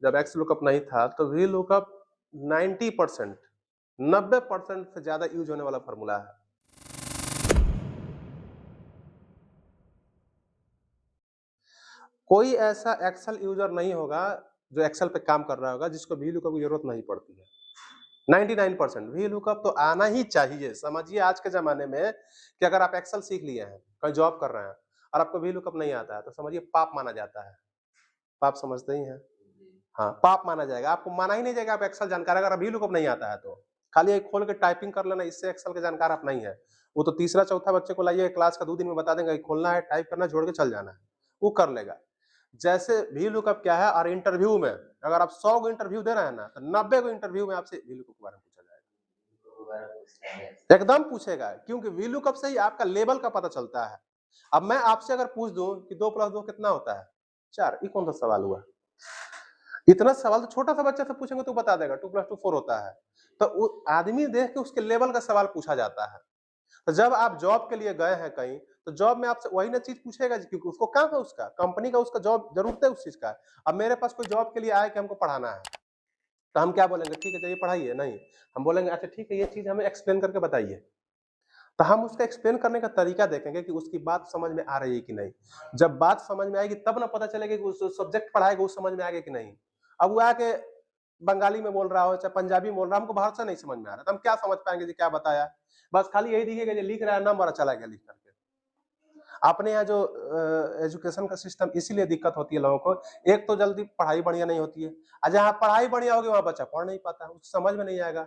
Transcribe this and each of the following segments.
जब x lookup नहीं था तो वी लुकअप 90% 90% से ज्यादा यूज होने वाला फॉर्मूला है। कोई ऐसा एक्सेल यूजर नहीं होगा जो एक्सेल पे काम कर रहा होगा जिसको वी लुकअप की जरूरत नहीं पड़ती है। 99% वी लुकअप तो आना ही चाहिए। समझिए आज के जमाने में कि अगर आप एक्सेल सीख लिए हैं, कहीं जॉब कर रहे हैं और आपको वी लुकअप नहीं आता है तो समझिए पाप माना जाता है। पाप समझते ही हैं? हाँ, पाप माना जाएगा। आपको माना ही नहीं जाएगा आप एक्सेल जानकार अगर वी लुकअप नहीं आता है तो। खाली एक खोल के टाइपिंग कर लेना, इससे एक्सेल के जानकार आप नहीं है। वो तो तीसरा चौथा बच्चे को लाइए क्लास का 2 दिन में बता देंगे खोलना है, टाइप करना है, जोड़ के चल जाना है। वो कर लेगा। जैसे वी लुकअप क्या है और इंटरव्यू में अगर आप 100 गो इंटरव्यू दे रहे हैं ना तो 90 गो इंटरव्यू में आपसे वी लुकअप के बारे में पूछा जाएगा। एकदम पूछेगा क्योंकि वी लुकअप से ही आपका लेवल का पता चलता है। अब मैं आपसे अगर पूछ दूं कि 2 + 2 कितना होता है? 4। ये कौन सा सवाल हुआ? इतना सवाल तो छोटा सा बच्चा से पूछेंगे तो बता देगा 2 + 2 4 होता है। तो वो आदमी देख के उसके लेवल का सवाल पूछा जाता है। तो जब आप जॉब के लिए गए हैं कहीं तो जॉब में आपसे वही ना चीज पूछेगा क्योंकि उसको काम है, उसका कंपनी का उसका जॉब जरूरत है उस चीज का। अब मेरे पास कोई जॉब के लिए आए कि हमको पढ़ाना है तो हम क्या बोलेंगे? ठीक है चलिए पढ़ाइए। नहीं, हम बोलेंगे अच्छा ठीक है ये चीज हमें एक्सप्लेन करके बताइए। तो हम उसका एक्सप्लेन करने का तरीका देखेंगे कि उसकी बात समझ में आ रही है कि नहीं। जब बात समझ में आएगी तब ना पता चलेगा कि उस सब्जेक्ट पढ़ाएगा वो समझ में आ गया कि नहीं। अब वो आके बंगाली में बोल रहा हो चाहे पंजाबी में बोल रहा हो, हमको भाषा नहीं समझ में आ रहा तो हम क्या समझ पाएंगे जी क्या बताया? बस खाली यही दिखेगा जो लिख रहा है नंबर चला गया लिख करके। अपने यहाँ जो एजुकेशन का सिस्टम इसीलिए दिक्कत होती है लोगों को। एक तो जल्दी पढ़ाई बढ़िया नहीं होती है और जहाँ पढ़ाई बढ़िया होगी वहाँ बच्चा पढ़ नहीं पाता है, उसको समझ में नहीं आएगा।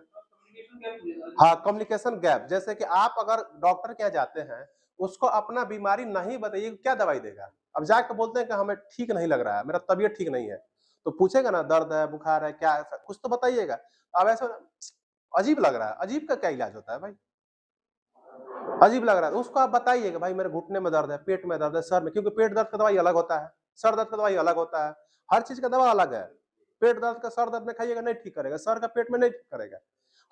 हाँ, कम्युनिकेशन गैप। जैसे कि आप अगर डॉक्टर के यहाँ जाते हैं, उसको अपना बीमारी नहीं बताइए, क्या दवाई देगा? अब जाके बोलते हैं कि हमें ठीक नहीं लग रहा है, मेरा तबीयत ठीक नहीं है। तो पूछेगा ना दर्द है, बुखार है, क्या है? कुछ तो बताइएगा। अब ऐसा अजीब लग रहा है, अजीब का क्या इलाज होता है भाई? अजीब लग रहा है, उसको आप बताइए कि भाई मेरे घुटने में दर्द है, पेट में दर्द है, सर में, क्योंकि पेट दर्द का दवाई अलग होता है, सर दर्द का दवाई अलग होता है, हर चीज का दवा अलग है। पेट दर्द का सर दर्द में खाइएगा नहीं ठीक करेगा, सर का पेट में नहीं ठीक करेगा।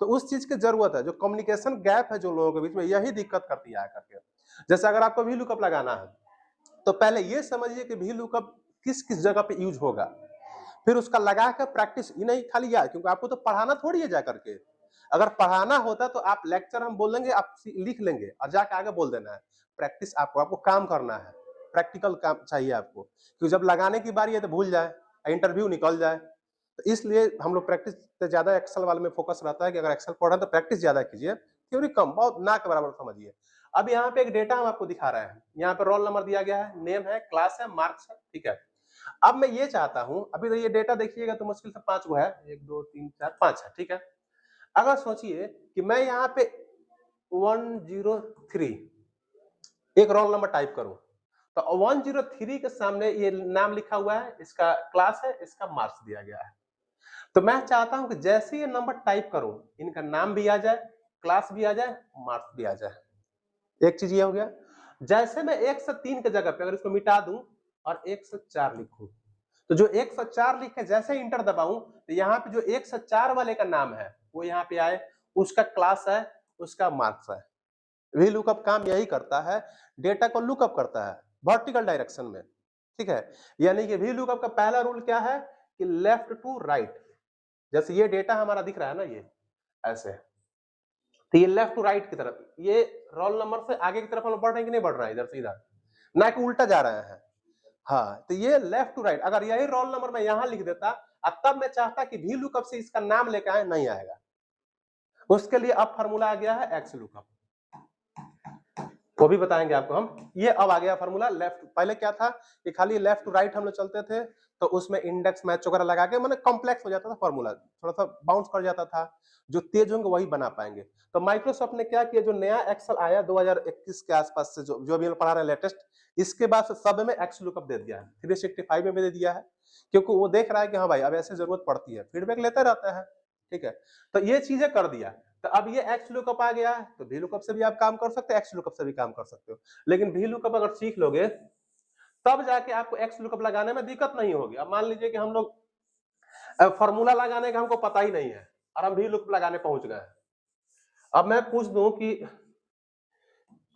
तो उस चीज की जरूरत है, जो कम्युनिकेशन गैप है जो लोगों के बीच में, यही दिक्कत करती है आकर के। जैसे अगर आपको वी लुकअप लगाना है तो पहले ये समझिए कि वी लुकअप किस किस जगह पे यूज होगा, फिर उसका लगा कर प्रैक्टिस ही नहीं खाली याद, क्योंकि आपको तो पढ़ाना थोड़ी है जा करके। अगर पढ़ाना होता तो आप लेक्चर हम बोल देंगे आप लिख लेंगे और जाके आगे बोल देना है। प्रैक्टिस आपको आपको काम करना है, प्रैक्टिकल काम चाहिए आपको, क्योंकि जब लगाने की बारी है तो भूल जाए, इंटरव्यू निकल जाए। तो इसलिए हम लोग प्रैक्टिस से ज्यादा एक्सेल वाले में फोकस रहता है कि अगर एक्सेल पढ़ रहे हैं तो प्रैक्टिस ज्यादा कीजिए, थ्योरी कम, बहुत ना के बराबर समझिए। अब यहाँ पे एक डेटा हम आपको दिखा रहे हैं, यहाँ पे रोल नंबर दिया गया है, नेम है, क्लास है, मार्क्स है, ठीक है। अब मैं ये चाहता हूं, अभी तो ये डेटा देखिएगा तो मुश्किल से 5 गो है, 1 2 3 4 5 है, ठीक है। अगर सोचिए कि मैं यहाँ पे 103 एक रोल नंबर टाइप करूं तो 103 के सामने ये नाम लिखा हुआ है, इसका क्लास है, इसका मार्क्स दिया गया है। तो मैं चाहता हूं कि जैसे ये नंबर टाइप करूं इनका नाम भी आ जाए, क्लास भी आ जाए, मार्क्स भी आ जाए। एक चीज ये हो गया। जैसे मैं 1 से 3 के जगह पे अगर इसको मिटा दूं और 1 से 4 लिखूं तो जो 1 से 4 लिख के जैसे इंटर दबाऊं तो यहाँ पे जो 1 से 4 वाले का नाम है वो यहाँ पे आए, उसका क्लास है, उसका मार्क्स है। वी लुकअप काम यही करता है, डेटा को लुकअप करता है वर्टिकल डायरेक्शन में, ठीक है। यानी कि वी लुकअप का पहला रूल क्या है कि लेफ्ट टू राइट। जैसे ये डेटा हमारा दिख रहा है ना, ये ऐसे, तो ये लेफ्ट टू राइट की तरफ, ये रोल नंबर से आगे की तरफ हम लोग बढ़ रहे हैं कि नहीं बढ़ रहा है, इधर से इधर, ना कि उल्टा जा रहे हैं। हाँ, तो ये लेफ्ट टू राइट। अगर यही रोल नंबर मैं यहां लिख देता और तब मैं चाहता कि वी लुकअप से इसका नाम लेके आए, नहीं आएगा। उसके लिए अब फार्मूला आ गया है एक्स लुकअप, वो भी बताएंगे आपको हम। ये अब आ गया फार्मूला लेफ्ट, पहले क्या था कि खाली लेफ्ट टू राइट हम लोग चलते थे तो उसमें इंडेक्स मैच वगैरह लगा के मैंने कॉम्प्लेक्स हो जाता था फार्मूला, थोड़ा सा बाउंस कर जाता था। जो तेज होंगे वही बना पाएंगे। तो माइक्रोसॉफ्ट ने क्या किया, जो नया एक्सेल आया 2021 के आसपास से, जो अभी हम पढ़ा रहे हैं लेटेस्ट, इसके बाद से सब में एक्स लुकअप दे दिया है, 365 में भी दे दिया है, क्योंकि वो देख रहा है कि हाँ भाई अब ऐसे जरूरत पड़ती है, फीडबैक लेता रहता है, ठीक है। तो ये चीजें कर दिया। तो अब ये एक्स लुकअप आ गया है तो वी लुकअप से भी आप काम कर सकते हो, एक्स लुकअप से भी काम कर सकते हो। लेकिन वी लुकअप अगर सीख लोगे तब जाके आपको एक्स लुकअप लगाने में दिक्कत नहीं होगी। अब मान लीजिए कि हम लोग फॉर्मूला लगाने का हमको पता ही नहीं है और हम वी लुकअप लगाने पहुंच गए। अब मैं पूछ दूं कि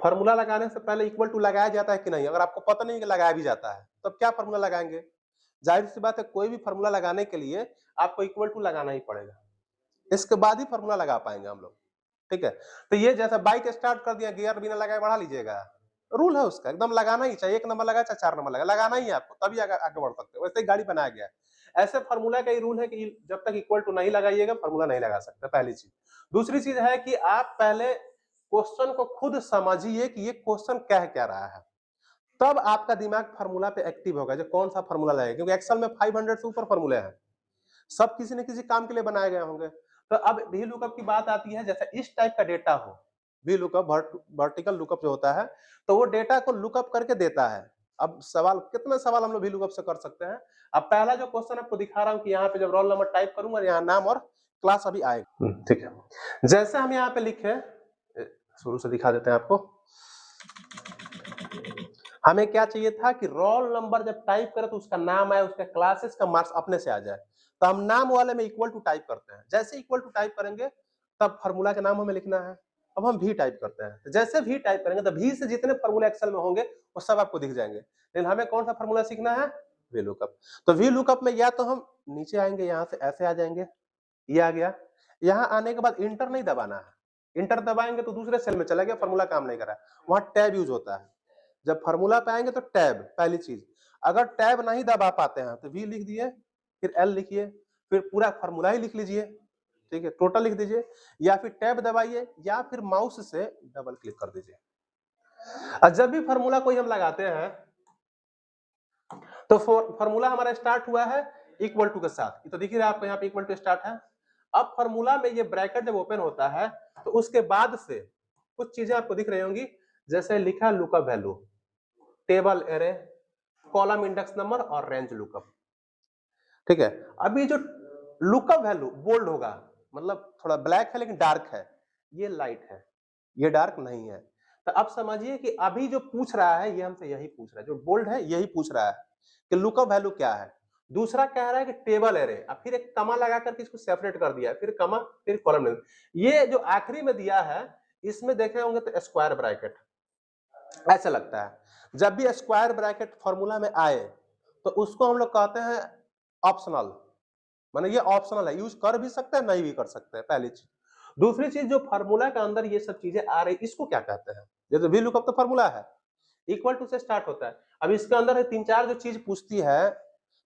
फॉर्मूला लगाने से पहले इक्वल टू लगाया जाता है कि नहीं, अगर आपको पता नहीं कि लगाया भी जाता है तब क्या फॉर्मूला लगाएंगे? जाहिर सी बात है कोई भी फॉर्मूला लगाने के लिए आपको इक्वल टू लगाना ही पड़ेगा, इसके बाद ही फॉर्मूला लगा पाएंगे हम लोग। ठीक है, तो ये जैसा बाइक स्टार्ट कर दिया, गियर बिना लगाए बढ़ा लीजिएगा, रूल है उसका, एकदम लगाना ही चाहिए, 1 नंबर लगाए चाहे 4 नंबर लगाए, लगाना ही है आपको, तभी आगे बढ़ सकते हो। वैसे ही गाड़ी बनाया गया है। ऐसे फार्मूला का ही रूल है कि जब तक इक्वल टू नहीं लगाइएगा फार्मूला नहीं लगा सकते, पहली चीज। दूसरी चीज है कि आप पहले क्वेश्चन को खुद समझिए कि ये क्वेश्चन कह क्या रहा है, तब आपका दिमाग फार्मूला पे एक्टिव होगा, जो कौन सा फार्मूला लगेगा, क्योंकि एक्सेल में 500 से ऊपर फार्मूले हैं, सब किसी न किसी काम के लिए बनाए गए होंगे। तो अब वी लुकअप की बात आती है, जैसे इस टाइप का डेटा हो, वी लुकअप वर्टिकल लुकअप जो होता है, तो वो डेटा को लुकअप करके देता है। अब सवाल, कितने सवाल हम लोग वी लुकअप से कर सकते हैं। अब पहला जो क्वेश्चन आपको दिखा रहा हूं कि यहाँ पे जब रोल नंबर टाइप करूंगा, यहाँ नाम और क्लास अभी आएगा। ठीक है, जैसे हम यहाँ पे लिखे, शुरू से दिखा देते हैं आपको। हमें क्या चाहिए था कि रोल नंबर जब टाइप करें तो उसका नाम आए, उसका क्लासेस का मार्क्स अपने से आ जाए, तो हम नाम वाले में इक्वल टू टाइप करते हैं। जैसे इक्वल टू टाइप करेंगे तब फार्मूला का नाम हमें लिखना है। अब हम भी टाइप करते हैं, तो जैसे भी टाइप करेंगे तो भी से जितने फार्मूला एक्सेल में होंगे वो सब आपको दिख जाएंगे। लेकिन हमें कौन सा फार्मूला सीखना है, वी लुकअप। तो वी लुकअप में या तो हम नीचे आएंगे, यहाँ से ऐसे आ जाएंगे, ये आ गया। यहाँ आने के बाद इंटर नहीं दबाना है, इंटर दबाएंगे तो दूसरे सेल में चला गया, फार्मूला काम नहीं कर रहा है, वहां टैब यूज होता है। जब फार्मूला पे आएंगे तो टैब पहली चीज, अगर टैब नहीं दबा पाते हैं तो वी लिख दिए, फिर एल लिखिए, फिर पूरा फार्मूला ही लिख लीजिए, ठीक है, टोटल लिख दीजिए, या फिर टैब दबाइए, या फिर माउस से डबल क्लिक कर दीजिए। और जब भी फार्मूला कोई हम लगाते हैं तो फार्मूला हमारा स्टार्ट हुआ है इक्वल टू के साथ, तो देखिए आपको यहाँ पे इक्वल टू स्टार्ट है। अब फार्मूला में ये ब्रैकेट जब ओपन होता है तो उसके बाद से कुछ चीजें आपको दिख रही होंगी, जैसे लिखा lookup value, table array, column index number और रेंज लुकअप। ठीक है, अभी जो लुकअप वैल्यू बोल्ड होगा, मतलब थोड़ा ब्लैक है लेकिन डार्क है, ये लाइट है, ये डार्क नहीं है। तो अब समझिए कि अभी जो पूछ रहा है ये हमसे यही पूछ रहा है, जो बोल्ड है यही पूछ रहा है कि लुकअप वैल्यू क्या है। दूसरा कह रहा है कि टेबल एरे, अब फिर एक कमा लगा करके इसको सेपरेट कर दिया, फिर कमा, फिर कॉलम। ये जो आखिरी में दिया है इसमें देखे होंगे तो स्क्वायर ब्रैकेट ऐसा लगता है। जब भी स्क्वायर ब्रैकेट फॉर्मूला में आए तो उसको हम लोग कहते हैं ऑप्शनल, माने ये ऑप्शनल है, यूज कर भी सकते हैं नहीं भी कर सकते हैं, पहली चीज। दूसरी चीज, जो फार्मूला के अंदर ये सब चीजें आ रही इसको क्या कहते हैं, जैसे वी लुकअप तो फार्मूला है, इक्वल टू से स्टार्ट होता है। अब इसके अंदर है 3-4 जो चीज पूछती है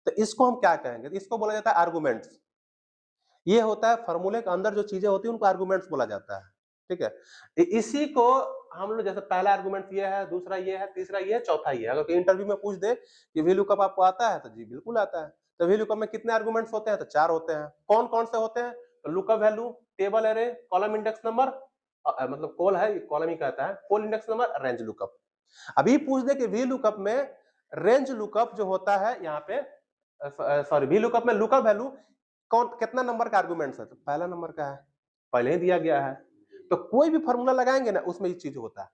तो इसको हम क्या कहेंगे, इसको बोला जाता है आर्गुमेंट्स। ये होता है फार्मूले के अंदर जो चीजें होती है उनको आर्गुमेंट्स बोला जाता है। ठीक है, इसी को हम लोग, जैसे पहला आर्गुमेंट ये है, दूसरा ये है, तीसरा ये है, चौथा ये है। अगर इंटरव्यू में पूछ दे कि वी लुकअप आपको आता है तो जी बिल्कुल आता है। तो वी लुकअप में कितने आर्गुमेंट्स होते हैं, तो 4 होते हैं। कौन कौन से होते हैं, तो lookup value, table array, column index number, मतलब कॉल है, कॉलम ही कहता है, call index number, range lookup. अभी पूछ दे कि वी लुकअप में रेंज लुकअप जो होता है यहाँ पे, सॉरी, वी लुकअप में लुकअप वैल्यू कौन कितना नंबर का आर्गुमेंट्स है, तो पहला नंबर का है, पहले ही दिया गया है। तो कोई भी फार्मूला लगाएंगे ना उसमें ये चीज होता है।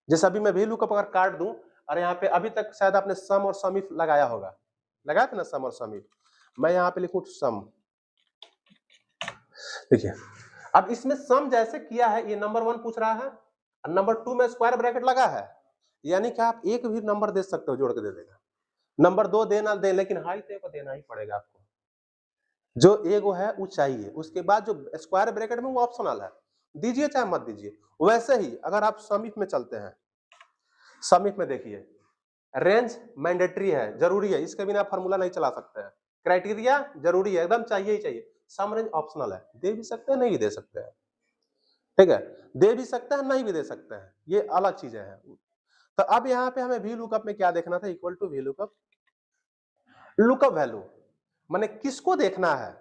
जैसे अभी मैं वी लुकअप अगर काट दूं, और यहाँ पे अभी तक शायद आपने सम और सम इफ लगाया होगा, लगाया था ना सम और सम इफ, मैं यहाँ पे लिखूं सम। देखिए, अब इसमें सम जैसे किया है, ये नंबर 1 पूछ रहा है, और नंबर 2 में स्क्वायर ब्रैकेट लगा है, यानी कि आप एक भी नंबर दे सकते हो, जोड़ के दे देगा। नंबर 2 देना दे, लेकिन हाइट को देना ही पड़ेगा आपको, जो एगो है वो चाहिए। उसके बाद जो स्क्वायर ब्रैकेट में वो ऑप्शनल है, दीजिए चाहे मत दीजिए। वैसे ही अगर आप समिट में चलते हैं, समिट में देखिए रेंज मैंडेटरी है, जरूरी है, इसके बिना फार्मूला नहीं चला सकते हैं। क्राइटेरिया जरूरी है, एकदम चाहिए ही चाहिए। सम रेंज ऑप्शनल है, दे भी सकते हैं नहीं भी दे सकते हैं। ठीक है, दे भी सकते हैं नहीं भी दे सकते हैं, ये अलग चीजें हैं। तो अब यहाँ पे हमें वी लुकअप में क्या देखना था, equal to V lookup, lookup value माने किसको देखना है,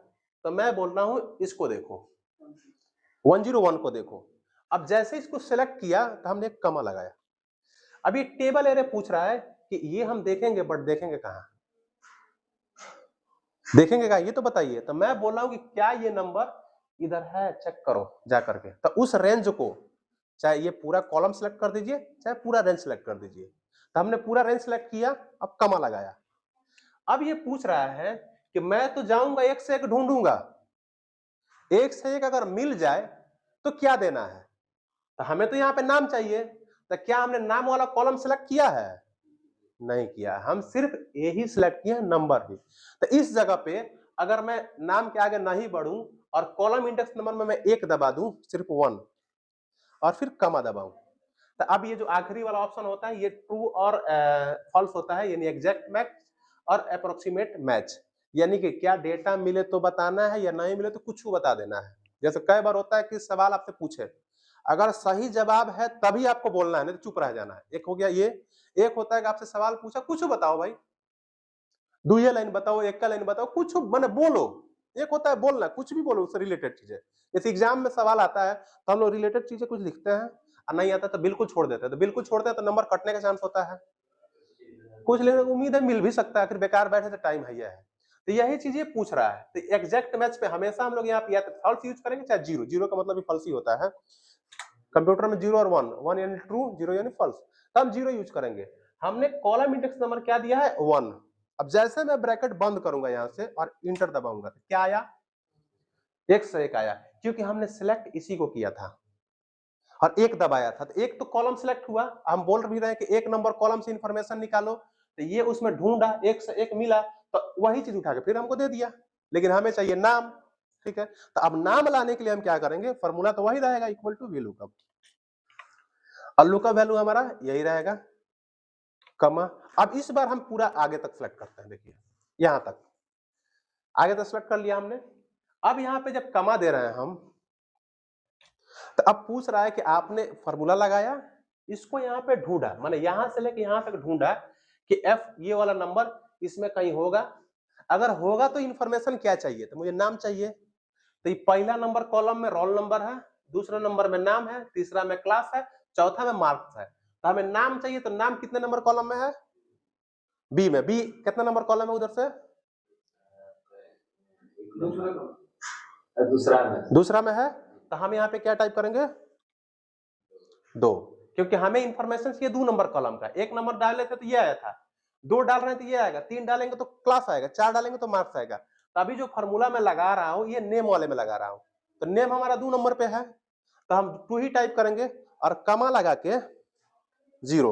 तो मैं बोल रहा हूं इसको देखो, 101 को देखो। अब जैसे इसको सेलेक्ट किया तो हमने एक कमा लगाया। अब ये टेबल एरे पूछ रहा है कि ये हम देखेंगे, बट देखेंगे कहां, देखेंगे कहां ये तो बताइए। तो मैं बोल रहा हूं कि क्या ये नंबर इधर है, चेक करो जा करके। तो उस रेंज को, चाहे ये पूरा कॉलम सेलेक्ट कर दीजिए चाहे पूरा रेंज सेलेक्ट कर दीजिए। तो हमने पूरा रेंज सेलेक्ट किया, अब कमा लगाया। अब ये पूछ रहा है कि मैं तो जाऊंगा एक से एक ढूंढूंगा, एक से एक अगर मिल जाए तो क्या देना है, तो हमें तो यहाँ पे नाम चाहिए। तो क्या हमने नाम वाला कॉलम सेलेक्ट किया है, नहीं किया, हम सिर्फ ए ही सिलेक्ट किए हैं, नंबर भी। तो इस जगह पे अगर मैं नाम के आगे नहीं बढ़ूं और कॉलम इंडेक्स नंबर में मैं 1 दबा दूं, सिर्फ 1 और फिर कमा दबाऊं, तो अब ये जो आखिरी वाला ऑप्शन होता है ये ट्रू और फॉल्स होता है, यानी एग्जैक्ट मैच और अप्रोक्सीमेट मैच, यानी कि क्या डेटा मिले तो बताना है या नहीं मिले तो कुछ बता देना है। जैसे कई बार होता है कि सवाल आपसे पूछे, अगर सही जवाब है तभी आपको बोलना है, नहीं तो चुप रह जाना है। एक हो गया ये, एक होता है कि आपसे सवाल पूछा, कुछ बताओ भाई, 2 लाइन बताओ, 1 लाइन बताओ, कुछ माने बोलो। एक होता है बोलना, कुछ भी बोलो उससे रिलेटेड चीजें। जैसे एग्जाम में सवाल आता है तो हम लोग रिलेटेड चीजें कुछ लिखते हैं, और नहीं आता तो बिल्कुल छोड़ देते हैं, तो बिल्कुल छोड़ते हैं तो नंबर कटने का चांस होता है। कुछ लेने की उम्मीद है, मिल भी सकता है, फिर बेकार बैठे तो टाइम है। तो यही चीज ये पूछ रहा है। तो एग्जैक्ट मैच पे हमेशा हम लोग यहाँ पे या तो फॉल्स यूज करेंगे चाहे जीरो, जीरो का मतलब भी फॉल्स ही होता है। कंप्यूटर में 0 और 1, 1 यानी ट्रू, 0 यानी फॉल्स, तो हम 0 यूज करेंगे। हमने कॉलम इंडेक्स नंबर क्या दिया है, 1। अब जैसे मैं ब्रैकेट बंद करूंगा यहां से और इंटर दबाऊंगा, तो क्या आया, 1 से 1 आया, क्योंकि हमने सिलेक्ट इसी को किया था और 1 दबाया था, तो 1 तो कॉलम सिलेक्ट हुआ। हम बोल भी रहे हैं कि 1 नंबर कॉलम से इंफॉर्मेशन निकालो, तो ये उसमें ढूंढा, 1 से 1 मिला, तो वही चीज उठा के फिर हमको दे दिया, लेकिन हमें चाहिए नाम। ठीक है, तो अब नाम लाने के लिए हम क्या करेंगे, फॉर्मूला तो वही रहेगा, इक्वल टू VLOOKUP। और लुकअप वैल्यू हमारा यही रहेगा, कमा। अब इस बार हम पूरा आगे तक सेलेक्ट करते हैं, देखिए यहां तक आगे तक सेलेक्ट कर लिया हमने। अब यहाँ पे जब कमा दे रहे हैं हम, तो अब पूछ रहा है कि आपने फॉर्मूला लगाया, इसको यहाँ पे ढूंढा, माने यहां से लेके यहां तक ढूंढा कि एफ ये वाला नंबर इसमें कहीं होगा। अगर होगा तो इन्फॉर्मेशन क्या चाहिए, तो मुझे नाम चाहिए। तो ये पहला नंबर कॉलम में रोल नंबर है, दूसरा नंबर में नाम है, तीसरा में क्लास है, चौथा में मार्क्स है। तो हमें नाम चाहिए, तो नाम कितने नंबर कॉलम में है, बी में। बी कितना नंबर कॉलम है उधर से, दूसरा में है, तो हम यहाँ पे क्या टाइप करेंगे, 2, क्योंकि हमें इंफॉर्मेशन चाहिए 2 नंबर कॉलम का। 1 नंबर डाले थे तो ये आया था, 2 डाल रहे हैं तो ये आएगा, 3 डालेंगे तो क्लास आएगा, 4 डालेंगे तो मार्क्स आएगा। तो अभी जो फॉर्मूला मैं लगा रहा हूं ये नेम वाले में लगा रहा हूं, तो नेम हमारा 2 नंबर पे है, तो हम 2 ही टाइप करेंगे और कमा लगा के 0,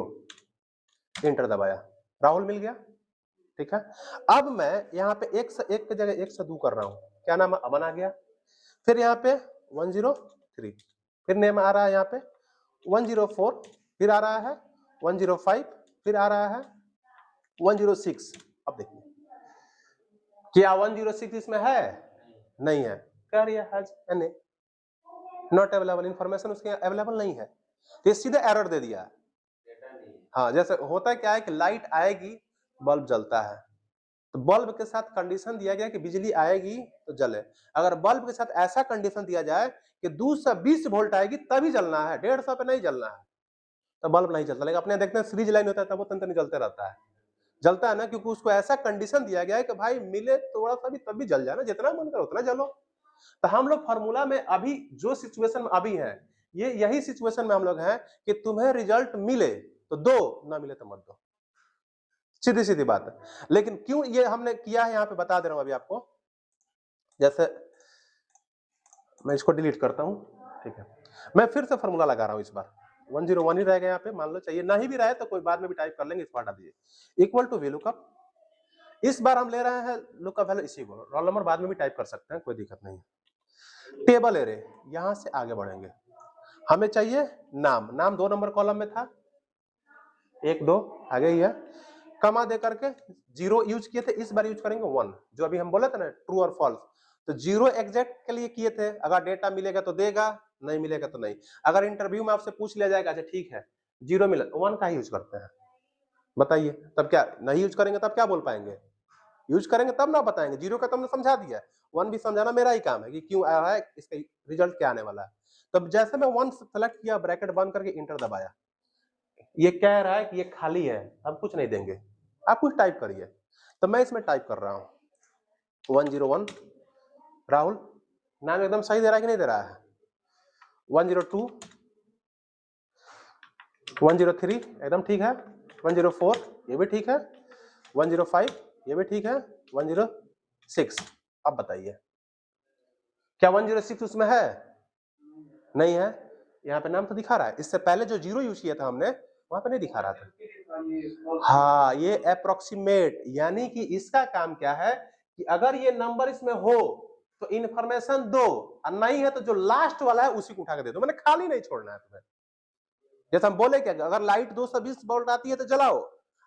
इंटर दबाया, राहुल मिल गया। ठीक है, अब मैं यहाँ पे 1 से 1 की जगह 1 से 2 कर रहा हूँ, क्या नाम अमन आ गया। फिर यहाँ पे 103, फिर नेम आ रहा है यहाँ पे 104, फिर आ रहा है 105, फिर आ रहा है 106। अब देखिए क्या 106 इसमें है, नहीं है, नॉट अवेलेबल, इंफॉर्मेशन उसके अवेलेबल नहीं है, तो ये सीधे एरर दे दिया। हाँ, जैसे होता है क्या है कि लाइट आएगी बल्ब जलता है, तो बल्ब के साथ कंडीशन दिया गया कि बिजली आएगी तो जले। अगर बल्ब के साथ ऐसा कंडीशन दिया जाए कि 220 वोल्ट आएगी तभी जलना है, 150 पे नहीं जलना है, तो बल्ब नहीं चलता। लेकिन अपने देखते हैं सीरीज लाइन होता है तब वो तंत्र जलते रहता है, जलता है ना, क्योंकि उसको ऐसा कंडीशन दिया गया है कि भाई मिले थोड़ा सा भी तब भी जल जाए ना, जितना मन करे उतना जलो। तो हम लोग फॉर्मूला में अभी जो सिचुएशन में अभी है, ये यही सिचुएशन में हम लोग हैं कि तुम्हें रिजल्ट मिले तो दो, ना मिले तो मत दो, सीधी सीधी बात है। लेकिन क्यों ये हमने किया है यहाँ पे बता दे रहा हूं अभी आपको। जैसे मैं इसको डिलीट करता हूं, ठीक है, मैं फिर से फॉर्मूला लगा रहा हूं, इस बार 101 ही रहेगा यहाँ पे, मान लो चाहिए नहीं भी रहे तो कोई बाद में भी टाइप कर लेंगे, इस बार डाल दीजिए इक्वल टू VLOOKUP। इस बार हम ले रहे हैं लुकअप वैल्यू इसी को, रोल नंबर बाद में भी टाइप कर सकते हैं, कोई दिक्कत नहीं है। टेबल एरे, यहां से आगे बढ़ेंगे, हमें चाहिए नाम, नाम 2 नंबर कॉलम में था, 1 2 आगे ही है, कमा दे करके 0 यूज किए थे, इस बार यूज करेंगे 1, जो अभी हम बोले थे ना ट्रू और फॉल्स, तो 0 एग्जैक्ट के लिए किए थे, अगर डेटा मिलेगा तो देगा, नहीं मिलेगा तो नहीं। अगर इंटरव्यू में आपसे पूछ लिया जाएगा, अच्छा ठीक है 0 मिला, 1 का ही यूज करते हैं, बताइए तब क्या, नहीं यूज करेंगे तब क्या बोल पाएंगे, यूज करेंगे तब ना बताएंगे। 0 का तुमने समझा दिया, 1 भी समझाना मेरा ही काम है कि क्यों आया है, इसका रिजल्ट क्या आने वाला है। तब जैसे मैं 1 सेलेक्ट किया, ब्रैकेट बंद करके इंटर दबाया, ये कह रहा है कि ये खाली है, अब कुछ नहीं देंगे, आप कुछ टाइप करिए। तो मैं इसमें टाइप कर रहा हूं 101, राहुल नाम एकदम सही दे रहा है कि नहीं दे रहा है, 102, 103 एकदम ठीक है, 104 ये भी ठीक है, 105 ये भी ठीक है, 106। अब बताइए क्या 106 उसमें है, नहीं है, यहाँ पे नाम तो दिखा रहा है। इससे पहले जो 0 यूज किया था हमने वहां पे नहीं दिखा रहा था। हाँ, ये अप्रोक्सीमेट, यानी कि इसका काम क्या है कि अगर ये नंबर इसमें हो तो इंफॉर्मेशन दो, और नहीं है तो जो लास्ट वाला है उसी को उठा के दे दो, मैंने खाली नहीं छोड़ना है तुम्हें। जैसे हम बोले क्या, अगर लाइट 220 वोल्ट आती है तो जलाओ,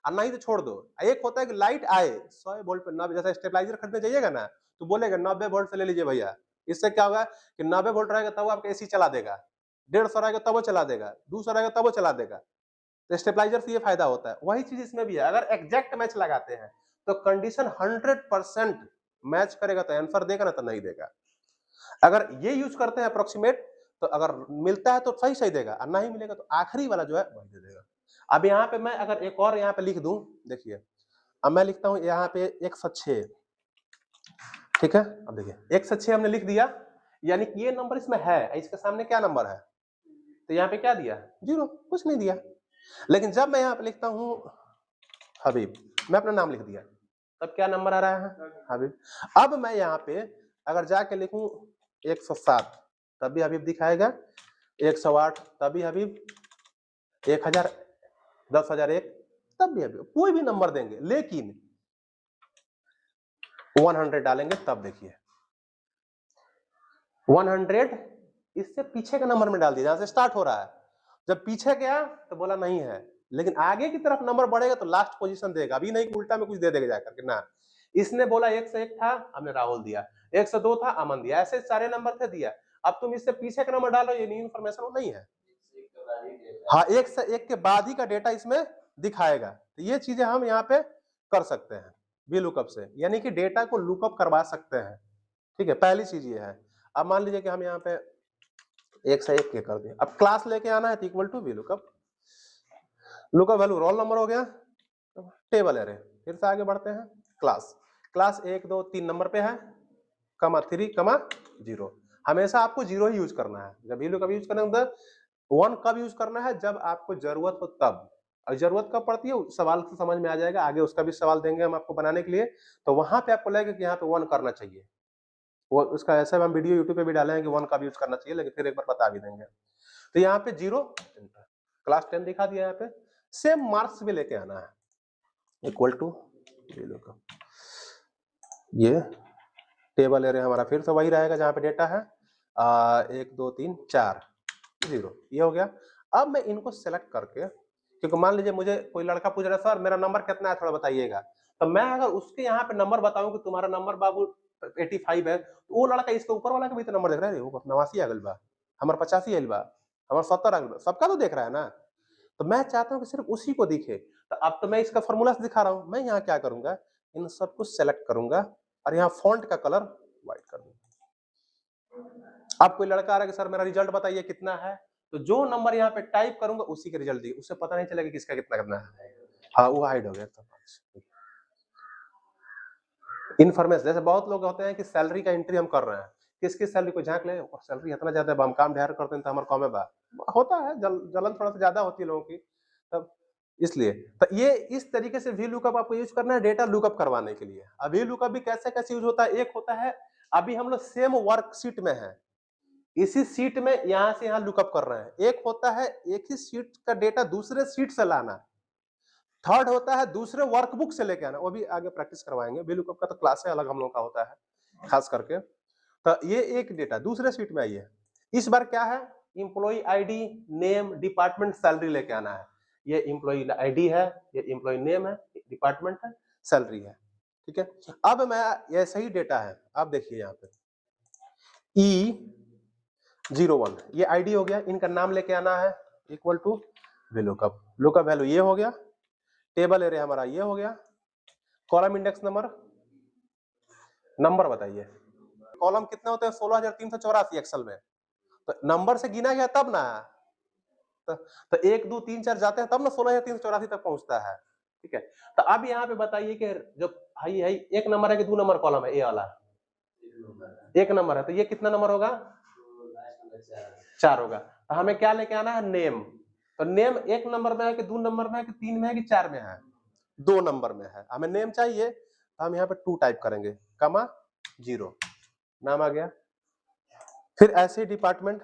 और नहीं तो छोड़ दो। एक होता है कि लाइट आए 100 वोल्ट पे, 90, जैसे स्टेबलाइजर खरीदने जाइएगा ना तो बोलेगा 90 वोल्ट से ले लीजिए भैया। इससे क्या होगा कि 90 वोल्ट रहेगा तब आपका एसी चला देगा, 150 रहेगा तब वो चला देगा, 200 रहेगा तब वो चला देगा। तो स्टेबलाइजर से ये फायदा होता है, वही चीज इसमें भी है। अगर एग्जैक्ट मैच लगाते हैं तो कंडीशन 100% मैच करेगा तो आंसर देगा, ना तो नहीं देगा। अगर ये यूज करते हैं अप्रोक्सीमेट, तो अगर मिलता है तो सही सही देगा, और नहीं मिलेगा तो आखिरी वाला जो है वही दे देगा। अब यहाँ पे मैं अगर एक और यहाँ पे लिख दूं, देखिए अब मैं लिखता हूं यहाँ पे 106, ठीक है। अब देखिए 106 हमने लिख दिया, यानी कि ये नंबर इसमें है, इसके सामने क्या नंबर है, तो यहाँ पे क्या दिया, 0, कुछ नहीं दिया। लेकिन जब मैं यहाँ पे लिखता हूँ हबीब, मैं अपना नाम लिख दिया, तब क्या नंबर आ रहा है, हबीब। अब मैं यहाँ पे अगर जाके लिखूं 107, तब भी हबीब दिखाएगा, 108 तब भी हबीब, 1000, 10,001 तब भी हबीब, कोई भी नंबर देंगे, लेकिन 100 डालेंगे तब देखिए 100 इससे पीछे का नंबर में डाल दिया, जहां से स्टार्ट हो रहा है। जब पीछे गया तो बोला नहीं है, लेकिन आगे की तरफ नंबर बढ़ेगा तो लास्ट पोजीशन देगा, अभी नहीं उल्टा में कुछ दे देगा जाकर के ना। इसने बोला 101 था, हमने राहुल दिया, 102 था, अमन दिया, ऐसे सारे नंबर थे दिया। अब तुम इससे पीछे का नंबर डालो, ये इन्फॉर्मेशन नहीं है। हाँ, 1 से 1 के बाद ही का डेटा इसमें दिखाएगा। तो ये चीजें हम यहाँ पे कर सकते हैं वी लुकअप से, यानी कि डेटा को लुकअप करवा सकते हैं, ठीक है। पहली चीज ये है। अब मान लीजिए कि हम यहाँ पे 1 से 1 के कर दिए, अब क्लास लेके आना है तो equal to V lookup, lookup value roll number हो गया, टेबल एरे। फिर से आगे बढ़ते हैं, क्लास, क्लास 1 2 3 नंबर पे है, कमा 3 कमा 0। हमेशा आपको 0 ही यूज करना है। जब वी लुकअप यूज करना है 1 कब यूज करना है, जब आपको जरूरत हो तब। और जरूरत कब पड़ती है, सवाल से समझ में आ जाएगा, आगे उसका भी सवाल देंगे हम आपको बनाने के लिए, तो वहां पे आपको लगेगा कि यहाँ पे 1 करना चाहिए। वो उसका ऐसा हम वीडियो यूट्यूब पे भी डाले हैं कि 1 कब यूज करना चाहिए, लेकिन फिर एक बार बता भी देंगे। तो यहाँ पे 0, क्लास 10 दिखा दिया, यहाँ पे सेम मार्क्स भी लेके आना है, इक्वल टू ये टेबल एरे हमारा फिर से वही रहेगा जहां पे डेटा है 1 2 3 4 0, ये हो गया। अब मैं इनको सेलेक्ट करके, क्योंकि मान लीजिए मुझे कोई लड़का पूछ रहा है सर मेरा नंबर कितना है थोड़ा बताइएगा, तो मैं अगर उसके यहाँ पे नंबर बताऊं कि तुम्हारा नंबर बाबू 85 है, तो वो लड़का इसके ऊपर वाला का भी तो नंबर देख रहा है, वो 89 आ गइल बा, हमार 85 आइल बा, हमार 70 आ गइल बा, सबका तो देख रहा है ना। तो मैं चाहता हूं कि सिर्फ उसी को दिखे, तो अब तो मैं इसका फॉर्मूला से दिखा रहा हूं। मैं यहाँ क्या करूंगा, इन सबको सेलेक्ट करूंगा और यहाँ फॉन्ट का कलर व्हाइट कर दूंगा। अब कोई लड़का आ रहा है कि सर मेरा रिजल्ट बताइए कितना है, तो जो नंबर यहाँ पे टाइप करूंगा उसी के रिजल्ट दिए, उससे पता नहीं चलेगा किसका कितना करना है। हाँ, वो हाइड हो गया। इन्फॉर्मेशन, जैसे बहुत लोग होते हैं कि सैलरी का एंट्री हम कर रहे हैं, किसकी सैलरी को झांक ले, और सैलरी इतना ज्यादा है, हम काम ढेर करते हैं तो हमारे कम है बा, होता है जलन थोड़ा सा ज्यादा होती है लोगों की, तब इसलिए तो ये इस तरीके से वी लुकअप आपको यूज करना है डेटा लुकअप करवाने के लिए। अब वी लुकअप भी कैसे कैसे यूज होता है, एक होता है अभी हम लोग सेम वर्कशीट में है, इसी सीट में यहां से यहां लुकअप कर रहे हैं। एक होता है एक ही सीट का डेटा दूसरे सीट से लाना। थर्ड होता है दूसरे वर्कबुक से लेके आना, वो भी आगे प्रैक्टिस करवाएंगे। वी लुकअप का तो क्लास है अलग हम लोग का होता है खास करके। तो ये एक डेटा दूसरे सीट में आई है। इस बार क्या है, employee ID, name, department, salary लेके आना है। ये इंप्लॉई आईडी है, ये इंप्लॉई नेम है, डिपार्टमेंट है, सैलरी है, ठीक है। अब मैं ये सही डेटा है, अब देखिए यहाँ पे E01 ये आईडी हो गया, इनका नाम लेके आना है, equal to V lookup, lookup value ये हो गया, टेबल एरिया हमारा ये हो गया, कॉलम इंडेक्स नंबर, नंबर बताइए कॉलम कितने होते हैं, 16,384 एक्सेल में, तो नंबर से गिना गया तब ना, तो 1 2 3 4 जाते हैं तब ना 16,384 तक पहुंचता है, ठीक है। तो अब यहाँ पे बताइए कि जब हाई हाई एक नंबर है कि 2 नंबर कॉलम है, ए वाला 1 नंबर है, तो ये कितना नंबर होगा, 4 होगा। तो हमें क्या लेके आना है, नेम। तो नेम 1 नंबर में है कि 2 नंबर में है कि 3 में है कि 4 में है, 2 नंबर में है। हमें नेम चाहिए तो हम यहाँ पे 2 टाइप करेंगे, कमा 0, नाम आ गया। फिर ऐसे डिपार्टमेंट,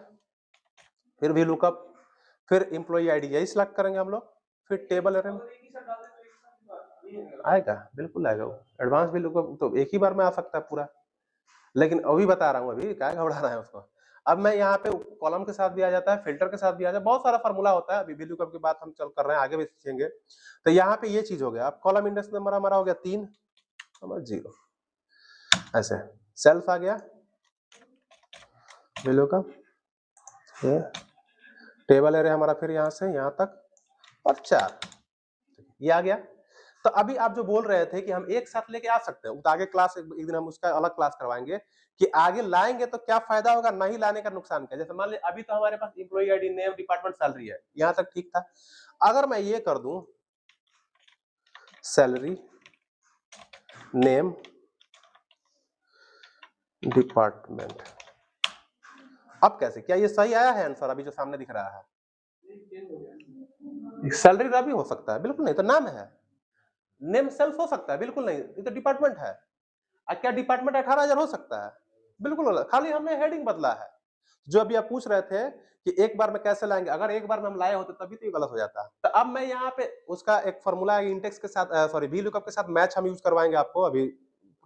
फिर भी लुकअप, फिर एम्प्लॉई आईडी, यही सिलेक्ट करेंगे हम लोग, फिर टेबल एरे में आएगा, बिल्कुल आएगा। वो एडवांस भी लुकअप तो एक ही बार में आ सकता है पूरा, लेकिन अभी बता रहा हूँ, अभी क्या घबरा रहा है उसको। अब मैं यहाँ पे कॉलम के साथ भी आ जाता है, फिल्टर के साथ भी आ जाता है, बहुत सारा फार्मूला होता है। अभी वी लुकअप की बात हम चल कर रहे हैं, आगे भी सीखेंगे। तो यहाँ पे ये चीज हो गया। अब कॉलम इंडेक्स नंबर हमारा हो गया 3 नंबर 0, ऐसे सेल्फ आ गया वी लुकअप, टेबल एरे हमारा फिर यहाँ से यहाँ तक और 4, ये आ गया। तो अभी आप जो बोल रहे थे कि हम एक साथ लेके आ सकते हैं, तो आगे क्लास एक दिन हम उसका अलग क्लास करवाएंगे कि आगे लाएंगे तो क्या फायदा होगा, नहीं लाने का नुकसान क्या। जैसे मान लीजिए अभी तो हमारे पास employ ID, name, department, salary है, यहां तक ठीक था। अगर मैं ये कर दूं सैलरी, नेम, डिपार्टमेंट, अब कैसे, क्या ये सही आया है आंसर अभी जो सामने दिख रहा है? सैलरी का भी हो सकता है, बिल्कुल नहीं, तो नाम है। नेम सेल्फ हो सकता है, बिल्कुल नहीं, ये तो डिपार्टमेंट है। क्या डिपार्टमेंट 18,000 हो सकता है? बिल्कुल होला, खाली हमने हेडिंग बदला है। जो अभी आप पूछ रहे थे कि एक बार में कैसे लाएंगे, अगर एक बार में हम लाए होते तभी तो ये गलत हो जाता। तो अब मैं यहाँ पे उसका एक फॉर्मूला है इंडेक्स के साथ, सॉरी वी लुकअप के साथ मैच हम यूज करवाएंगे आपको, अभी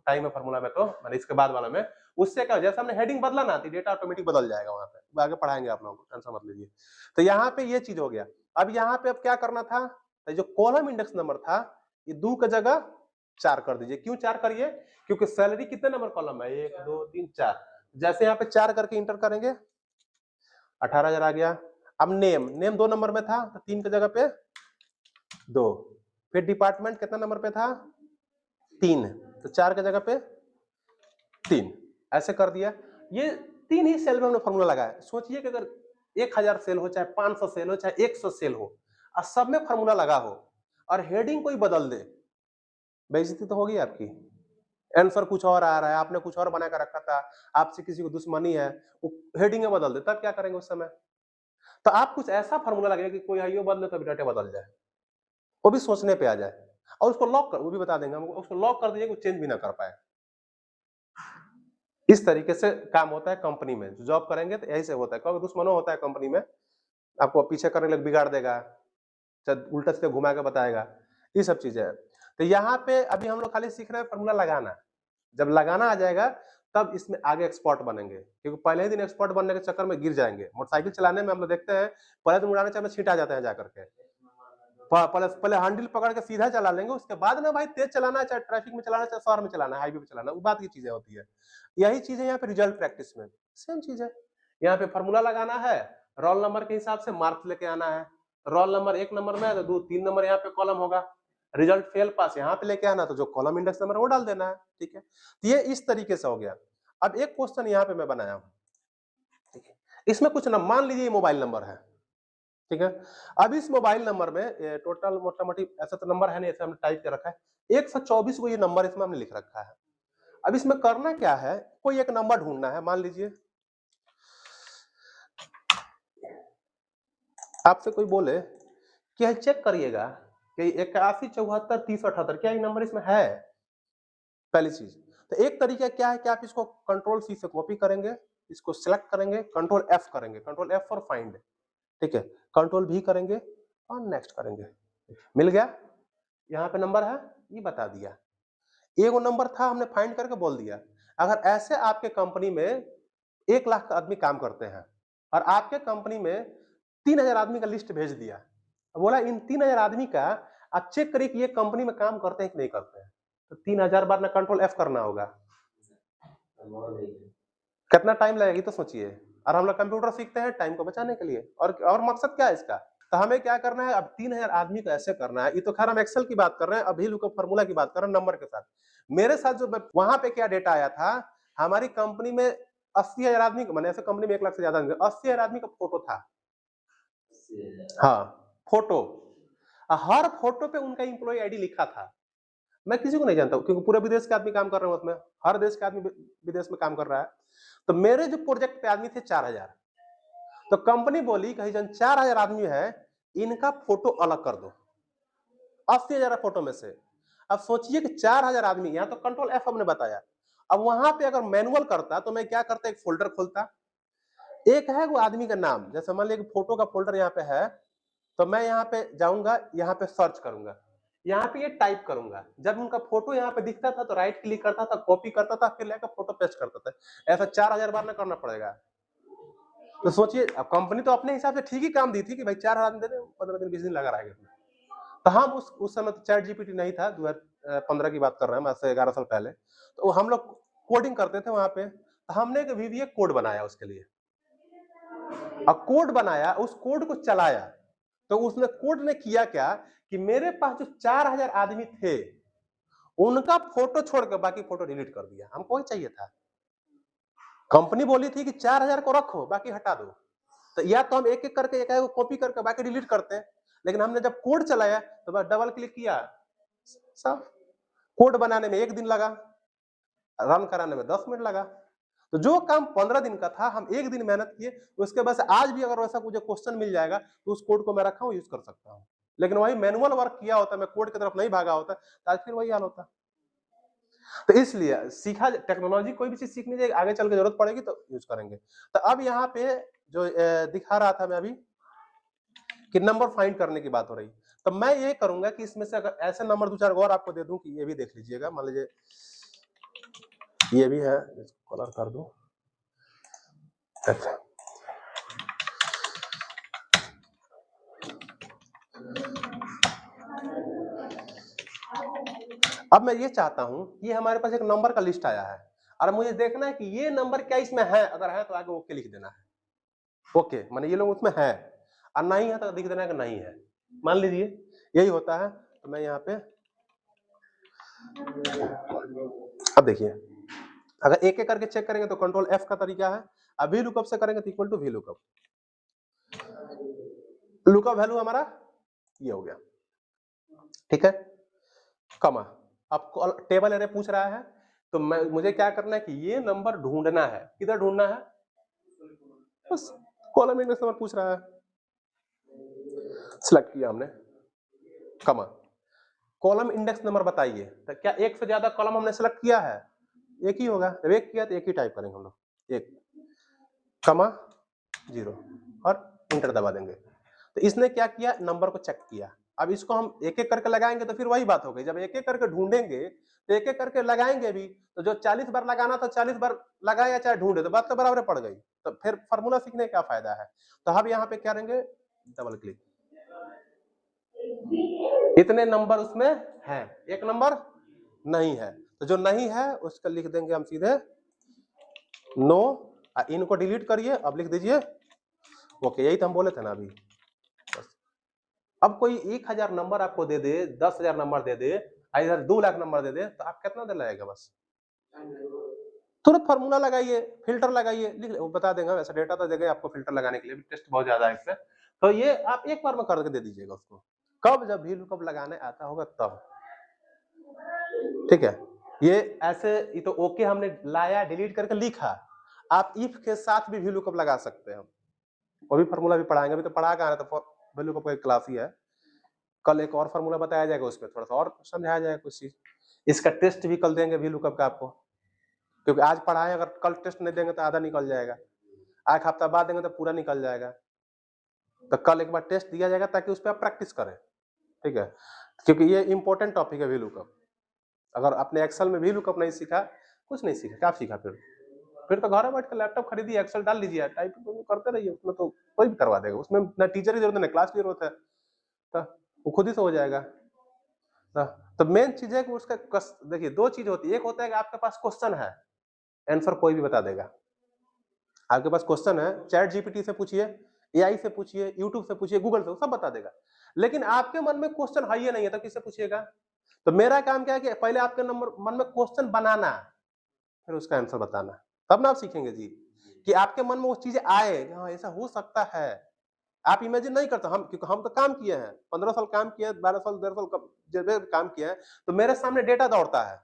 टाइम है फॉर्मूला में, तो मैंने इसके बाद वाला में उससे क्या, जैसे हमने हेडिंग बदला ना, डेटा ऑटोमेटिक बदल जाएगा वहां पे, वो आगे पढ़ाएंगे आप लोगों को, टेंशन मत लीजिए। तो यहाँ पे ये चीज हो गया। अब यहाँ पे अब क्या करना था, तो जो कॉलम इंडेक्स नंबर था ये 2 की जगह 4 कर दीजिए। क्यों 4 करिए? क्योंकि सैलरी कितने नंबर कॉलम है, 1 2 3 4, जैसे यहाँ पे 4 करके इंटर करेंगे 18,000 आ गया। अब नेम, नेम 2 नंबर में था तो 3 की जगह पे 2, फिर डिपार्टमेंट कितना नंबर पे था 3, तो 4 की जगह पे 3, ऐसे कर दिया। ये 3 ही सेल में हमने फॉर्मूला लगाया। सोचिए कि अगर 1000 सेल हो, चाहे 500 सेल हो, चाहे 100 सेल हो, और सब में फॉर्मूला लगा हो और हेडिंग कोई बदल दे, बेइज्जती तो होगी आपकी। आंसर कुछ और आ रहा है, आपने कुछ और बना कर रखा था, आपसे किसी को दुश्मनी है, वो हेडिंग में बदल दे, तब क्या करेंगे उस समय? तो आप कुछ ऐसा फॉर्मूला लगाइए कि कोई आईओ बदले तो डाटा बदल जाए, वो भी सोचने पे आ जाए, और उसको लॉक कर, वो भी बता देंगे हमको, उसको लॉक कर दीजिए कि चेंज भी ना कर पाए। इस तरीके से काम होता है कंपनी में, जॉब करेंगे तो यही से होता है। क्योंकि दुश्मनों होता है कंपनी में, आपको पीछे करने लगे बिगाड़ देगा, चाहे उल्टा सीधा घुमा के बताएगा, ये सब चीजें हैं। तो यहाँ पे अभी हम लोग खाली सीख रहे हैं फॉर्मूला लगाना। जब लगाना आ जाएगा तब इसमें आगे एक्सपर्ट बनेंगे, क्योंकि पहले ही दिन एक्सपर्ट बनने के चक्कर में गिर जाएंगे। मोटरसाइकिल चलाने में हम लोग देखते हैं, पहले दिन उड़ाने चक्कर में छींटा जाते हैं जाकर के, पहले पहले हैंडल पकड़ के सीधा चला लेंगे, उसके बाद ना भाई तेज चलाना है, चाहे ट्रैफिक में चलाना है, चाहे शहर में चलाना है, हाईवे पे चलाना है, वो बात की चीजें होती है। यही चीज है यहाँ पे रिजल्ट प्रैक्टिस में, सेम चीज है। यहाँ पे फॉर्मूला लगाना है, रोल नंबर के हिसाब से मार्क्स लेके आना है। रोल नंबर 1 नंबर में है तो 2 3 नंबर यहाँ पे कॉलम होगा। रिजल्ट फेल पास यहाँ पे लेके आना, तो जो कॉलम इंडेक्स नंबर वो डाल देना है, ठीक है। तो ये इस तरीके से हो गया। अब एक क्वेश्चन यहाँ पे मैं बनाया हूँ, ठीक है, इसमें कुछ ना, मान लीजिए ये मोबाइल नंबर है, ठीक है। अब इस मोबाइल नंबर में टोटल मोटामोटी ऐसा तो नंबर है नहीं, ऐसे हमने टाइप कर रखा है 124 को, ये नंबर इसमें हमने लिख रखा है। अब इसमें करना क्या है, कोई एक नंबर ढूंढना है। मान लीजिए आपसे कोई बोले कि चेक करिएगा कि 81743078, क्या ये नंबर इसमें है? पहली चीज तो एक तरीका क्या है कि आप इसको कंट्रोल सी से कॉपी करेंगे, इसको सिलेक्ट करेंगे, कंट्रोल एफ करेंगे, कंट्रोल एफ फॉर फाइंड, ठीक है, कंट्रोल भी करेंगे और नेक्स्ट करेंगे, मिल गया। यहाँ पे नंबर है, ये बता दिया। एगो नंबर था, हमने फाइंड करके बोल दिया। अगर ऐसे आपके कंपनी में 1 लाख आदमी काम करते हैं और आपके कंपनी में 3,000 आदमी का लिस्ट भेज दिया, बोला इन 3,000 आदमी का आप चेक करिए कि ये कंपनी में काम करते हैं कि नहीं करते हैं, तो 3,000 बार ना कंट्रोल एफ करना होगा। कितना टाइम लगेगी तो सोचिए। और हम लोग कंप्यूटर सीखते हैं टाइम को बचाने के लिए, और मकसद क्या है इसका, तो हमें क्या करना है, अब 3,000 आदमी को ऐसे करना है। ये तो खैर हम एक्सेल की बात कर रहे हैं, अभी लुकअप फार्मूला की बात कर रहे हैं नंबर के साथ। मेरे साथ जो वहां पे क्या डेटा आया था, हमारी कंपनी में 80,000 आदमी को, मैंने ऐसे कंपनी में 1 लाख से ज्यादा 80,000 आदमी का फोटो था। हाँ, फोटो, हर फोटो पे उनका एम्प्लॉय आईडी लिखा था। मैं किसी को नहीं जानता हूँ, क्योंकि पूरे विदेश के आदमी काम कर रहे हैं उसमें, हर देश के आदमी विदेश में काम कर रहा है। तो मेरे जो प्रोजेक्ट पे आदमी थे 4,000, तो कंपनी बोली कहीं जन 4,000 आदमी है, इनका फोटो अलग कर दो 80,000 फोटो में से। अब सोचिए कि 4,000 आदमी, यहाँ तो कंट्रोल एफ हमने बताया। अब वहां पे अगर मैनुअल करता तो मैं क्या करता, एक फोल्डर खोलता, एक है वो आदमी का नाम, जैसे मान लिया कि फोटो का फोल्डर यहाँ पे है, तो मैं यहाँ पे जाऊंगा, यहाँ पे सर्च करूंगा, यहाँ पे ये टाइप करूंगा। जब उनका फोटो यहाँ पे दिखता था तो राइट क्लिक करता था, कॉपी करता था, फिर लेकर फोटो पेस्ट करता था। ऐसा 4000 बार ना करना पड़ेगा। तो सोचिए, अब कंपनी तो अपने हिसाब से ठीक ही काम दी थी कि भाई 4000 दे दे, 15 दिन 20 दिन लगा रहेगा। तो हम उस समय तो चैट जीपीटी नहीं था, 2015 की बात कर रहे हैं, आज से 11 साल पहले। तो हम लोग कोडिंग करते थे वहां पे, तो हमने एक वीवीए कोड बनाया उसके लिए। अब कोड बनाया, उस कोड को चलाया, तो उसने कोड ने किया क्या कि मेरे पास जो 4000 आदमी थे उनका फोटो छोड़कर बाकी फोटो डिलीट कर दिया। हमको ही चाहिए था। कंपनी बोली थी कि 4000 को रखो, बाकी हटा दो। तो या तो हम एक एक करके एक कॉपी करके बाकी डिलीट करते हैं, लेकिन हमने जब कोड चलाया तो बस डबल क्लिक किया, सब कोड बनाने में 1 दिन लगा, रन कराने में 10 मिनट लगा। तो जो काम 15 दिन का था हम 1 दिन मेहनत किए। उसके बाद आज भी अगर वैसा मुझे क्वेश्चन मिल जाएगा तो उस कोड को मैं रखा हूं, यूज कर सकता हूं। लेकिन वही मैनुअल वर्क किया होता, मैं कोड की तरफ नहीं भागा होता तो आज फिर वही हाल होता। तो इसलिए सीखा, टेक्नोलॉजी कोई भी चीज सीखनी चाहिए, आगे चल के जरूरत पड़ेगी तो यूज करेंगे। तो अब यहाँ पे जो दिखा रहा था मैं अभी कि नंबर फाइंड करने की बात हो रही, तो मैं ये करूंगा कि इसमें से अगर ऐसे नंबर 2-4 और आपको दे दूं कि ये भी देख लीजिएगा। मान लीजिए ये भी है, इसको कलर कर दूं। अच्छा, अब मैं ये चाहता हूं, ये हमारे पास एक नंबर का लिस्ट आया है और मुझे देखना है कि ये नंबर क्या इसमें है। अगर है तो आगे ओके लिख देना है। ओके माने ये लोग उसमें है, और नहीं है तो लिख देना है कि नहीं है। मान लीजिए यही होता है। तो मैं यहाँ पे अब देखिए, अगर एक एक करके चेक करेंगे तो कंट्रोल एफ का तरीका है। अब वी लुकअप से करेंगे तो equal to V lookup. Lookup value हमारा ये हो गया, ठीक है, कमा। अब टेबल एरे पूछ रहा है तो मुझे क्या करना है कि ये नंबर ढूंढना है। किधर ढूंढना है? बस कॉलम इंडेक्स नंबर पूछ रहा है, सिलेक्ट किया हमने, कमा। कॉलम इंडेक्स नंबर बताइए। तो क्या एक से ज्यादा कॉलम हमने सेलेक्ट किया है? एक ही होगा। जब एक किया तो एक ही टाइप करेंगे हम लोग, एक कमा 0 और इंटर दबा देंगे। तो इसने क्या किया, नंबर को चेक किया। अब इसको हम एक एक करके लगाएंगे तो फिर वही बात हो गई। जब एक एक करके ढूंढेंगे तो एक एक करके लगाएंगे भी, तो जो 40 बार लगाना था 40 बार लगाए या चाहे ढूंढे तो बात तो बराबर पड़ गई। तो फिर फार्मूला सीखने का क्या फायदा है? तो हम यहाँ पे क्या करेंगे, डबल क्लिक। इतने नंबर उसमें है, एक नंबर नहीं है, तो जो नहीं है उसका लिख देंगे हम सीधे नो। इनको डिलीट करिए, अब लिख दीजिए ओके। यही तो हम बोले थे ना अभी। बस अब कोई 1000 नंबर आपको दे दे, 10,000 नंबर दे दे, इधर 2 लाख नंबर दे दे, तो आप कितना देर लगेगा? बस तुरंत फार्मूला लगाइए, फिल्टर लगाइए, लिख वो बता देगा। वैसे डेटा तो देगा आपको फिल्टर लगाने के लिए, टेस्ट बहुत ज्यादा है इसमें। तो ये आप एक बार में करके दे दीजिएगा उसको। कब? जब भी लुकअप लगाने आता होगा तब, ठीक है। ये ऐसे, ये तो ओके हमने लाया, डिलीट करके लिखा। आप इफ के साथ भी लुकअप लगा सकते हैं। वो भी फार्मूला भी पढ़ाएंगे, अभी तो पढ़ा कहाँ है, तो लुकअप का एक क्लास ही है। कल एक और फार्मूला बताया जाएगा, उसमें थोड़ा सा और समझाया जाएगा कुछ चीज। इसका टेस्ट भी कल देंगे लुकअप का आपको, क्योंकि आज पढ़ाए, अगर कल टेस्ट नहीं देंगे तो आधा निकल जाएगा, एक हफ्ता बाद देंगे तो पूरा निकल जाएगा। तो कल एक बार टेस्ट दिया जाएगा ताकि उस पर आप प्रैक्टिस करें, ठीक है, क्योंकि ये इंपॉर्टेंट टॉपिक है लुकअप। अगर आपने एक्सेल में लुकअप नहीं सीखा, कुछ नहीं सीखा, क्या सीखा? फिर तो घर बैठ कर लैपटॉप खरीदिए, एक्सेल डाल लीजिए, टाइप करते रहिए, उसमें तो कोई भी करवा देगा। उसमें ना टीचर की जरूरत है ना क्लास की जरूरत है, तो वो खुद ही से हो जाएगा। तो मेन चीज है कि उसका देखिए, दो चीज होती है। एक होता है कि आपके पास क्वेश्चन है, आंसर कोई भी बता देगा। आपके पास क्वेश्चन है, चैट जीपीटी से पूछिए, एआई से पूछिए, यूट्यूब से पूछिए, गूगल से, सब बता देगा। लेकिन आपके मन में क्वेश्चन है ही नहीं है तो किससे पूछिएगा? तो मेरा काम क्या है कि पहले आपके मन में क्वेश्चन बनाना, फिर उसका आंसर बताना, तब ना आप सीखेंगे जी। कि आपके मन में वो चीजें आए, हाँ ऐसा हो सकता है। आप इमेजिन नहीं करते, हम क्योंकि हम तो काम किए हैं, 15 साल काम किए, 12 साल 1.5 साल जब काम किया है, तो मेरे सामने डेटा दौड़ता है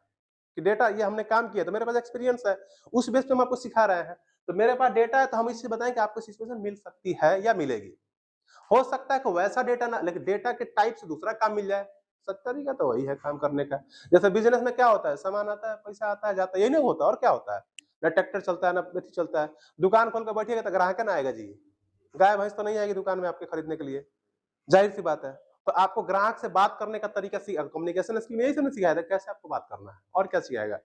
कि डेटा ये हमने काम किया, तो मेरे पास एक्सपीरियंस है, उस बेस पे हम आपको सिखा रहे हैं। तो मेरे पास डेटा है, तो हम इससे बताएं कि आपको सिचुएशन मिल सकती है या मिलेगी। हो सकता है कि वैसा डेटा ना, लेकिन डेटा के टाइप से दूसरा काम मिल जाए। सब तरीका तो वही है काम करने का। जैसे बिजनेस में क्या होता है, सामान आता है, पैसा आता है, जाता है, यही नहीं होता। और क्या होता है? ना ट्रैक्टर चलता है, ना मेथी चलता है। दुकान खोल कर बैठिएगा तो ग्राहक ना आएगा जी, गाय भैंस तो नहीं आएगी दुकान में आपके खरीदने के लिए। जाहिर सी बात है। तो आपको ग्राहक से बात करने का तरीका कम्युनिकेशन स्किल में यही से ना सिखाया था, कैसे आपको बात करना है और क्या सिखाएगा।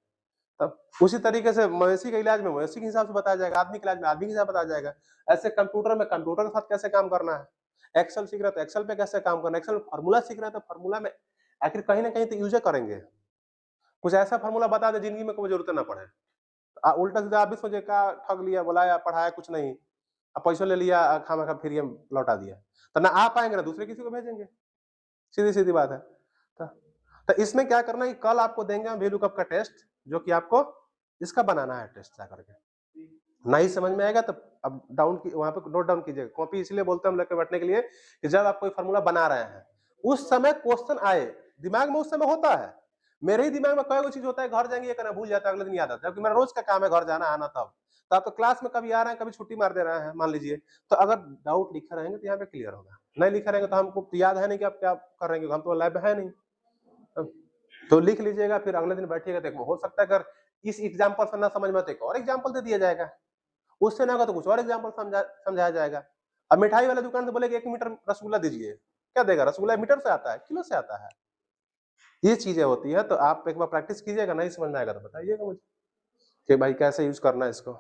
तब उसी तरीके से मवेशी के इलाज में मवेशी के हिसाब से बताया जाएगा, आदमी के इलाज में आदमी के हिसाब से बताया जाएगा। ऐसे कंप्यूटर में कंप्यूटर के साथ कैसे काम करना है, एक्सेल सीख रहे हो तो एक्सेल पे कैसे काम करना है, एक्सेल फार्मूला सीख रहे हैं तो फार्मूला में आखिर कहीं न कहीं तो यूज़ करेंगे। कुछ ऐसा फार्मूला बता दें जिंदगी में कोई ज़रूरत ना पड़े। उल्टा-सीधा आप भी सोचिए का ठग लिया, बुलाया, पढ़ाया कुछ नहीं, पैसा ले लिया, खामखा फ्री में लौटा दिया। तो ना आप आएँगे ना दूसरे किसी को भेजेंगे, सीधी-सीधी बात है। तो तो इसमें क्या करना है कि कल आपको देंगे हम VLOOKUP का टेस्ट, जो कि आपको इसका बनाना है टेस्ट जा करके। नहीं समझ में आएगा तो अब डाउन की वहाँ पे नोट डाउन कीजिएगा। कॉपी इसलिए बोलते हैं हम लेके बैठने के लिए कि जब आप कोई फ़ॉर्मूला बना रहे हैं, उस समय क्वेश्चन आए, दिमाग में उस समय होता है। मेरे ही दिमाग में कई गो चीज़ होता है, घर जाएँगे ये करना भूल जाता है, अगले दिन याद आता है, क्योंकि मेरा रोज़ का काम है घर जाना, आना तब। तो आप तो क्लास में कभी आ रहे हैं, कभी छुट्टी मार दे रहे हैं, मान लीजिए। तो अगर डाउट लिखे रहेंगे तो यहाँ पे क्लियर होगा। नहीं लिखे रहेंगे तो हमको याद है नहीं कि आप क्या कर रहे हैं, क्योंकि हम तो लैब में है नहीं। तो लिख लीजिएगा, फिर अगले दिन बैठिएगा, देखो हो सकता है अगर इस एग्जाम्पल से ना समझ में आए तो एक और एग्जाम्पल दे दिया जाएगा। उससे ना होगा तो कुछ और एग्जाम्पल समझाया जाएगा। अब मिठाई वाले दुकान से बोलेगा 1 मीटर रसगुल्ला दीजिए, क्या देगा? रसगुल्ला मीटर से आता है, किलो से आता है। ये चीजें होती है, तो आप एक बार प्रैक्टिस कीजिएगा, नहीं समझ में आएगा तो बताइएगा मुझे कि भाई कैसे यूज करना है इसको।